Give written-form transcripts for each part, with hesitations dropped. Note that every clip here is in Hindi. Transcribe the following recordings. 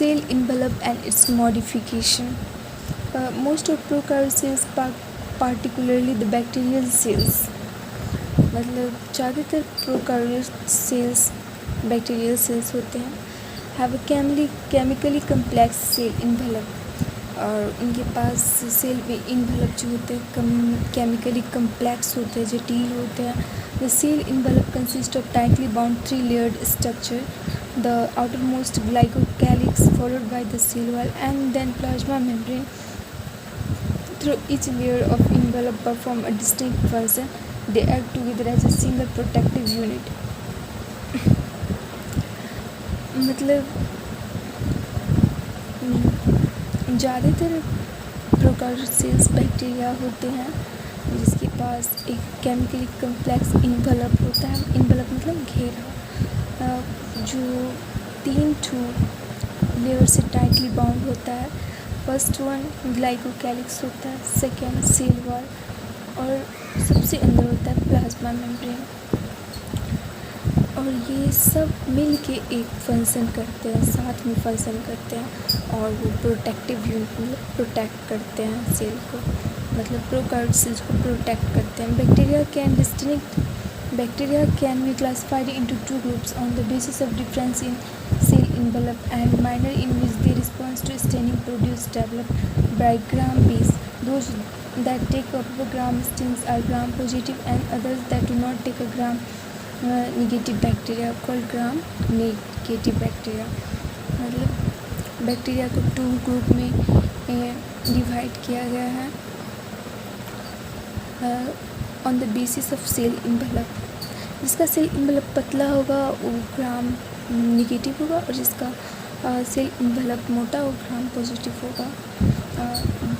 cell envelope and its modification. Most of prokaryote cells, particularly the bacterial cells, मतलब ज़्यादातर प्रोकार्योट सेल्स बैक्टीरियल सेल्स होते हैं, have a chemically complex cell envelope, और उनके पास सेल इन्वेलप जो होते हैं केमिकली कम्प्लेक्स होते हैं, जटिल होते हैं. The cell envelope consist of tightly bound 3 layered structure, the outermost glycocalyx followed by the cell wall and then plasma membrane. Through each layer of envelope perform a distinct function. They act together as a single protective unit. मतलब ज़्यादातर प्रोकार्योट सेल्स बैक्टीरिया होते हैं जिसके पास एक केमिकली कम्प्लेक्स इन्वेलप होता है. इन्वेलप मतलब घेरा, जो 3 लेयर से टाइटली बाउंड होता है. फर्स्ट वन ग्लाइकोकैलिक्स होता है, सेकेंड सेल वॉल, और सबसे अंदर होता है प्लाज्मा मेम्ब्रेन. और ये सब मिल के एक फंक्शन करते हैं, साथ में फंक्शन करते हैं, और वो प्रोटेक्टिव यूनिट मतलब प्रोटेक्ट करते हैं सेल को, मतलब प्रोकार्योट सेल्स को प्रोटेक्ट करते हैं. Bacteria can be classified into 2 groups on the basis of difference in cell envelope and manner in which they respond to staining produced developed by gram base. Those that take up a gram stains are gram positive and others that do not take a gram negative bacteria called gram negative bacteria. मतलब बैक्टीरिया को 2 ग्रुप में डिवाइड किया गया है on the basis of cell envelope. जिसका सेल इन्वेलप पतला होगा वो ग्राम निगेटिव होगा, और जिसका सेल इन्वेलप मोटा वो ग्राम पॉजिटिव होगा.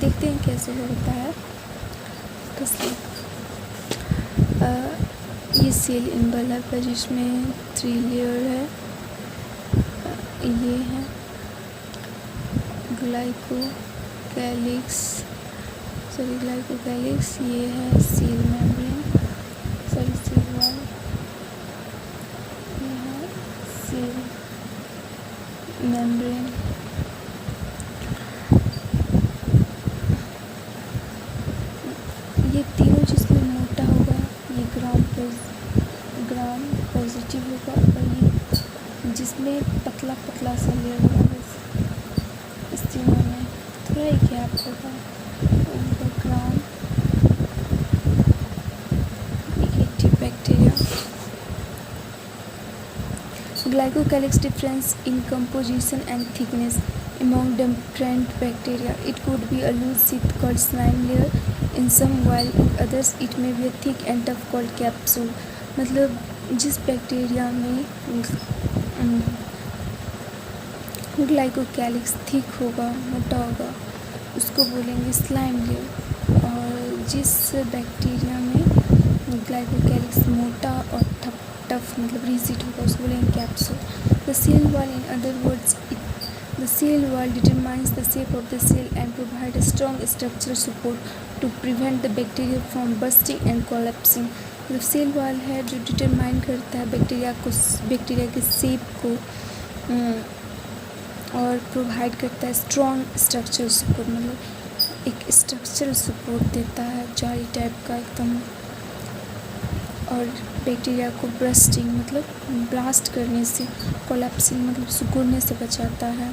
देखते हैं कैसे होता है. ये सेल इन्वेलप है जिसमें 3 लेयर है. ये है ग्लाइकोकैलिक्स, ये है सेल मेम्ब्रेन, सेल वॉल, ये है सेल मेम्ब्रेन. ये तीनों जिसमें मोटा होगा ये ग्राम पॉजिटिव होगा, और ये जिसमें पतला सा लेयर होगा बस इस तीनों में थोड़ा ही गैप होगा उनका gram negative bacteria. Glycocalyx difference in composition and thickness among different bacteria. It could be a loose sheath called slime layer in some, while in others it may be a thick and tough called capsule. मतलब जिस बैक्टीरिया में ग्लाइकोकैलिक्स थिक होगा, मोटा होगा, उसको बोलेंगे स्लाइम लेयर, और जिस बैक्टीरिया में ग्लाइकोकैलिक्स मोटा और टफ मतलब रिजिड होगा उसको बोलेंगे capsule. The cell wall, in other words, the cell wall determines the shape of the cell and provide a strong structural support to prevent the bacteria from bursting and collapsing. मतलब सेल वॉल है जो डिटरमाइन करता है बैक्टीरिया के शेप को, और प्रोवाइड करता है स्ट्रॉन्ग स्ट्रक्चरल सपोर्ट, मतलब एक स्ट्रक्चरल सपोर्ट देता है जाली टाइप का एकदम, और बैक्टीरिया को ब्रस्टिंग मतलब ब्लास्ट करने से, कोलैप्सिंग मतलब सिकुड़ने से बचाता है.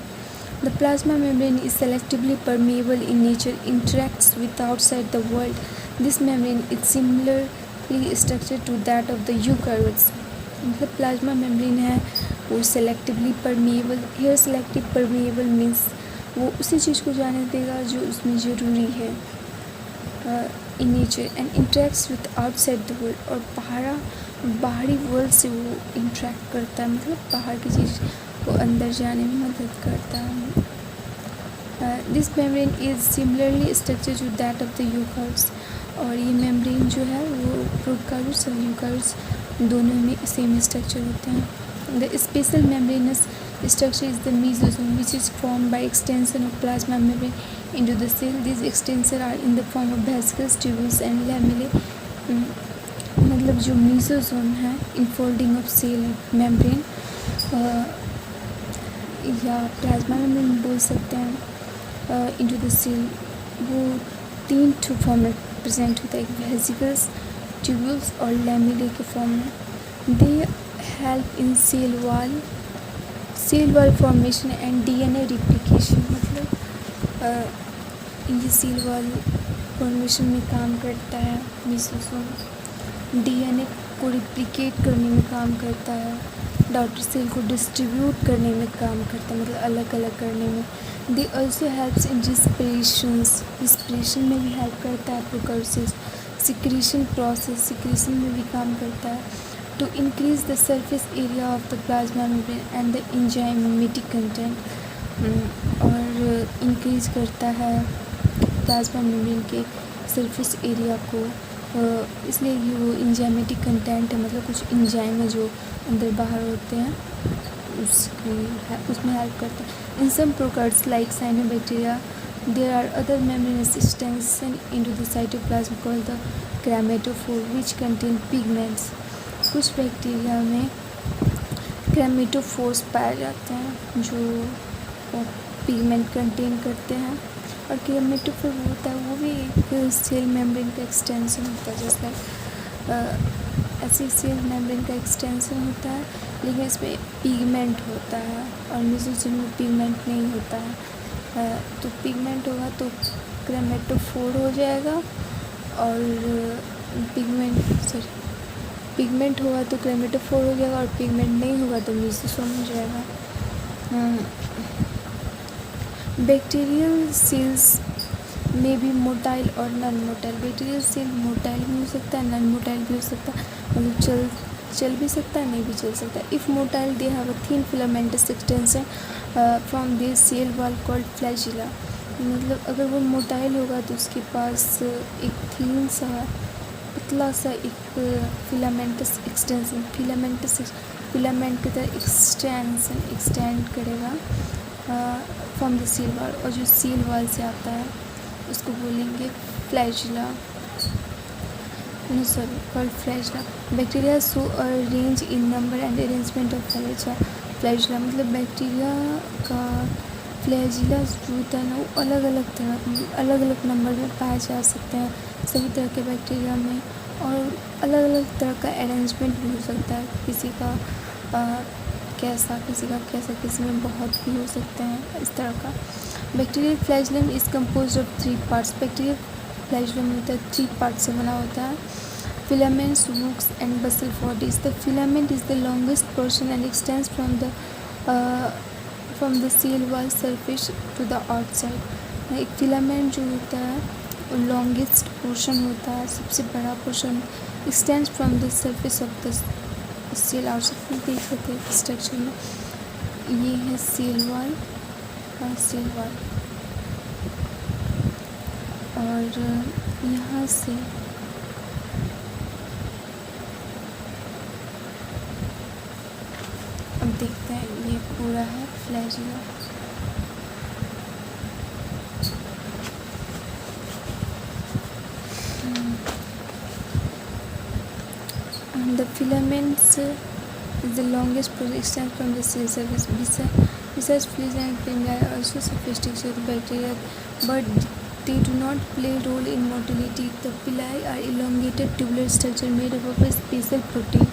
The plasma membrane is selectively permeable in nature, interacts with outside the world. This membrane is similarly structured to that of the eukaryotes. मतलब प्लाज्मा मेम्ब्रेन है वो selectively permeable. Here selective permeable means वो उसी चीज़ को जाने देगा जो उसमें ज़रूरी है in nature, and interacts with outside the world, और बाहरी वर्ल्ड से वो इंटरेक्ट करता है, मतलब बाहर की चीज़ को अंदर जाने में मदद करता है. This membrane is similarly structured to that of the eukaryotes. और ये मेम्ब्रेन जो है वो प्रोकार्योट्स और यूकैरियोट्स दोनों में सेम स्ट्रक्चर होते हैं. The special membranes structure is the mesosome, which is formed by extension of plasma membrane into the cell. These extensions are in the form of vesicles, tubules and lamellae. मतलब जो मेसोसोम है इनफोल्डिंग ऑफ सेल मेम्ब्रेन, या प्लाज्मा मेम्ब्रेन बोल सकते हैं। इनटू द सेल वो 3 ठो फॉर्म में प्रेजेंट होता है, एक वेसिकल्स, ट्यूब्यूल्स और लैमेले के फॉर्म में। They help in cell wall formation and DNA replication. मतलब ये सेल वॉल फॉर्मेशन में काम करता है, मेसोसोम डीएनए को रिप्लिकेट करने में काम करता है, डॉटर सेल को डिस्ट्रीब्यूट करने में काम करता है, मतलब अलग अलग करने में। They also helps in respiration में भी हेल्प करता है, प्रोकर्सिव सिक्रीशन प्रोसेस सिक्रीशन में भी काम करता है। To increase the surface area of the plasma membrane and the enzymatic content, और इंक्रीज करता है प्लाज्मा मेम्ब्रेन के सरफेस एरिया को, इसलिए कि वो एंजाइमेटिक कंटेंट है, मतलब कुछ एंजाइम है जो अंदर बाहर होते हैं, उसमें हेल्प करता है। In some prokaryotes like cyanobacteria there are other membrane extension into the cytoplasm called the chromatophore which contain pigments. कुछ बैक्टीरिया में क्रोमैटोफोर्स पाए जाते हैं जो पिगमेंट कंटेन करते हैं, और क्रोमैटोफोर होता है वो भी एक सेल मेम्ब्रेन का एक्सटेंशन होता है, जैसे ऐसे सेल मेम्ब्रेन का एक्सटेंशन होता है, लेकिन इसमें पिगमेंट होता है, और मेसोसोम में पिगमेंट नहीं होता है। तो पिगमेंट होगा तो क्रोमैटोफोर हो जाएगा, और पिगमेंट होगा तो क्रोमैटोफोर हो जाएगा, और पिगमेंट नहीं होगा तो मेसोसोम हो जाएगा। बैक्टीरियल सेल्स में भी मोटाइल और non motile. Bacterial cell motile भी हो सकता है, नॉन मोटाइल भी हो सकता है, मतलब चल भी सकता है, नहीं भी चल सकता है। If motile they have a thin filamentous extension from their cell wall called flagella. मतलब अगर वो मोटाइल होगा तो उसके पास एक थिन सा पतला सा एक फिलामेंटस एक्सटेंशन फिलामेंट की तरह एक्सटेंड करेगा फ्रॉम द सेल वॉल, और जो सेल वॉल से आता है उसको बोलेंगे flagella, called flagella. Bacteria so a range in number and arrangement of flagella. मतलब बैक्टीरिया का फ्लैजिला जो होता है ना, वो अलग अलग नंबर में पाए जा सकते हैं सभी तरह के बैक्टीरिया में, और अलग अलग तरह का अरेंजमेंट भी हो सकता है, किसी का कैसा, किसी में बहुत भी हो सकते हैं, इस तरह का। Bacterial flagellum is compose of 3 parts. Bacterial flagellum होता है 3 पार्ट से बना होता है, filaments, hooks and basal bodies. The filament is the longest portion and extends from the cell wall surface to the outside. एक फिलामेंट जो होता है वो लॉन्गेस्ट पोर्शन होता है, सबसे बड़ा portion, extends from the surface of the cell outside। देख सकते हैं स्ट्रक्चर में, ये है सेल वॉल और यहाँ से अब देखते हैं, ये पूरा है flagella. The filaments is the longest extends from the cell surface. Besides fleas and fungi are also sophisticated bacteria, but they do not play a role in motility. The pili are elongated tubular structure made up of a special protein.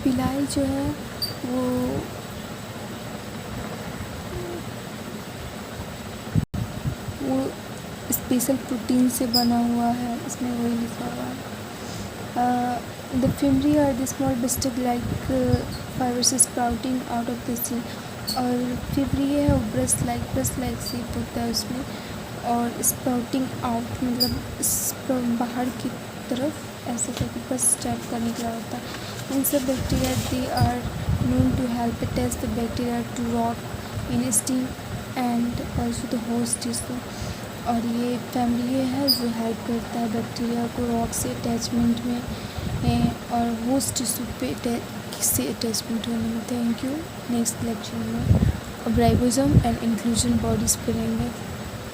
पिलाई जो है वो स्पेशल प्रोटीन से बना हुआ है, इसमें वही लिखा हुआ है। The fimbriae are the small bristle like fibres sprouting out of the cell. और फिमरी है वो ब्रश लाइक शेप होता है उसमें, और स्प्राउटिंग आउट मतलब बाहर की तरफ ऐसे करके बस टाइप का निकला होता है। इन सब bacteria they are known to help attach the bacteria to rock in steam and also the host tissue। और ये फैमिली है जो हेल्प करता है बैक्टीरिया को रॉक से अटैचमेंट में और होस्ट टिश्यू पे से अटैचमेंट होने में। Thank you. नेक्स्ट लेक्चर में अब राइबोसोम एंड इंक्लूजन बॉडीज़ पढ़ेंगे।